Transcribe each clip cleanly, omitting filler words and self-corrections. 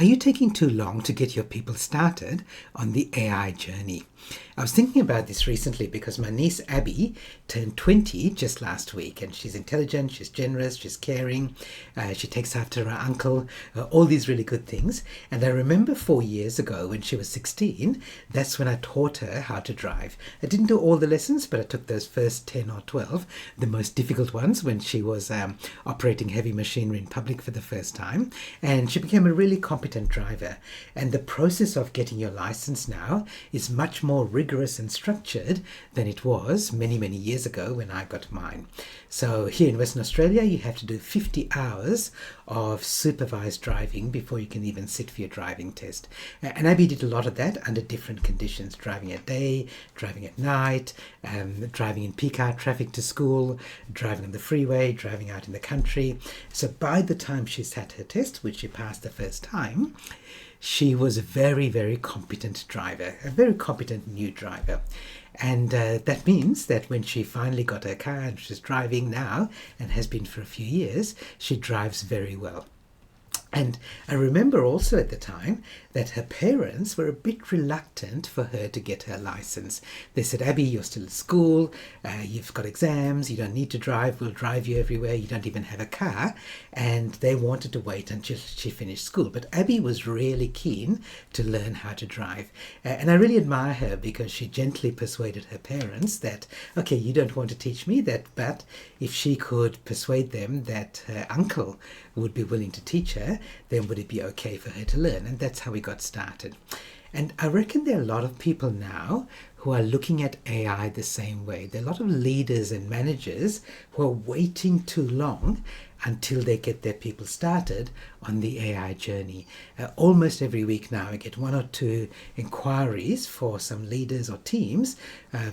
Are you taking too long to get your people started on the AI journey? I was thinking about this recently because my niece Abbey turned 20 just last week, and she's intelligent, she's generous, she's caring, she takes after her uncle, all these really good things. And I remember 4 years ago when she was 16, that's when I taught her how to drive. I didn't do all the lessons, but I took those first 10 or 12, the most difficult ones, when she was operating heavy machinery in public for the first time, and she became a really competent driver. And the process of getting your license now is much more rigorous and structured than it was many, many years ago when I got mine. So here in Western Australia, you have to do 50 hours of supervised driving before you can even sit for your driving test. And Abby did a lot of that under different conditions: driving at day, driving at night, driving in peak hour traffic to school, driving on the freeway, driving out in the country. So by the time she sat her test, which she passed the first time, she was a very, very competent driver, a very competent new driver. And that means that when she finally got her car and she's driving now and has been for a few years, she drives very well. And I remember also at the time that her parents were a bit reluctant for her to get her license. They said, Abby, you're still at school, you've got exams, you don't need to drive, we'll drive you everywhere, you don't even have a car. And they wanted to wait until she finished school. But Abby was really keen to learn how to drive. And I really admire her because she gently persuaded her parents that, okay, you don't want to teach me that, but if she could persuade them that her uncle would be willing to teach her, then would it be okay for her to learn? And that's how we got started. And I reckon there are a lot of people now who are looking at AI the same way. There are a lot of leaders and managers who are waiting too long until they get their people started on the AI journey. Almost every week now I get one or two inquiries for some leaders or teams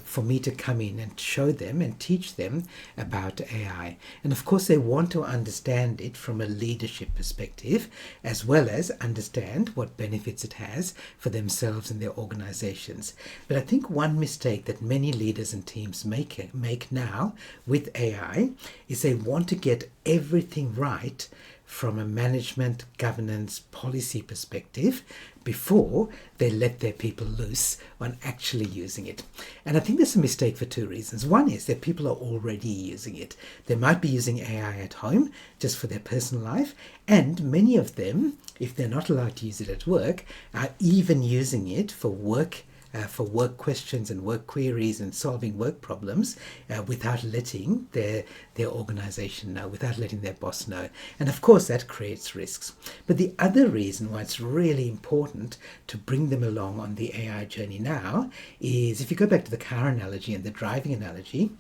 for me to come in and show them and teach them about AI. And of course they want to understand it from a leadership perspective, as well as understand what benefits it has for themselves and their organizations. But I think one mistake that many leaders and teams make now with AI is they want to get everything right from a management, governance, policy perspective before they let their people loose on actually using it. And I think that's a mistake for two reasons. One is that people are already using it. They might be using AI at home just for their personal life, and many of them, if they're not allowed to use it at work, are even using it for work questions and work queries and solving work problems without letting their organization know, without letting their boss know. And of course that creates risks. But the other reason why it's really important to bring them along on the AI journey now is, if you go back to the car analogy and the driving analogy,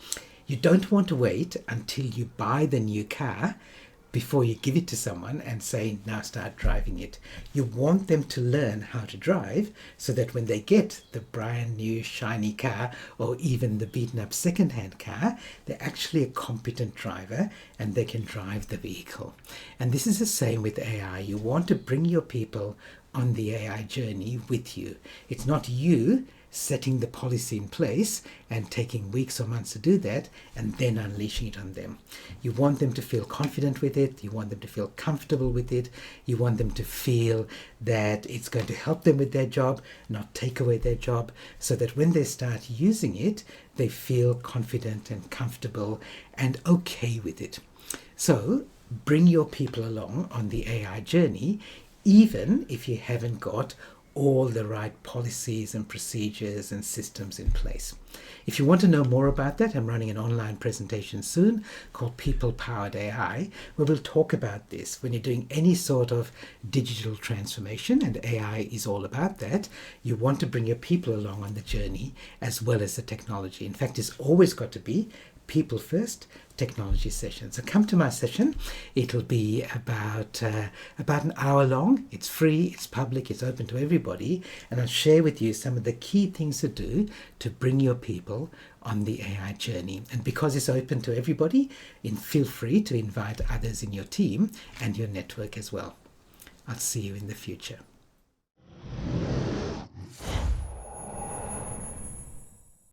you don't want to wait until you buy the new car before you give it to someone and say, now start driving it. You want them to learn how to drive so that when they get the brand new shiny car or even the beaten up second-hand car, they're actually a competent driver and they can drive the vehicle. And this is the same with AI. You want to bring your people on the AI journey with you. It's not you setting the policy in place and taking weeks or months to do that and then unleashing it on them. You want them to feel confident with it. You want them to feel comfortable with it. You want them to feel that it's going to help them with their job, not take away their job, so that when they start using it, they feel confident and comfortable and okay with it. So bring your people along on the AI journey, even if you haven't got all the right policies and procedures and systems in place. If you want to know more about that, I'm running an online presentation soon called People Powered AI, where we'll talk about this. When you're doing any sort of digital transformation, and AI is all about that, you want to bring your people along on the journey as well as the technology. In fact, it's always got to be people first, technology session. So come to my session. It'll be about an hour long. It's free, it's public, it's open to everybody, and I'll share with you some of the key things to do to bring your people on the AI journey. And because it's open to everybody, feel free to invite others in your team and your network as well. I'll see you in the future.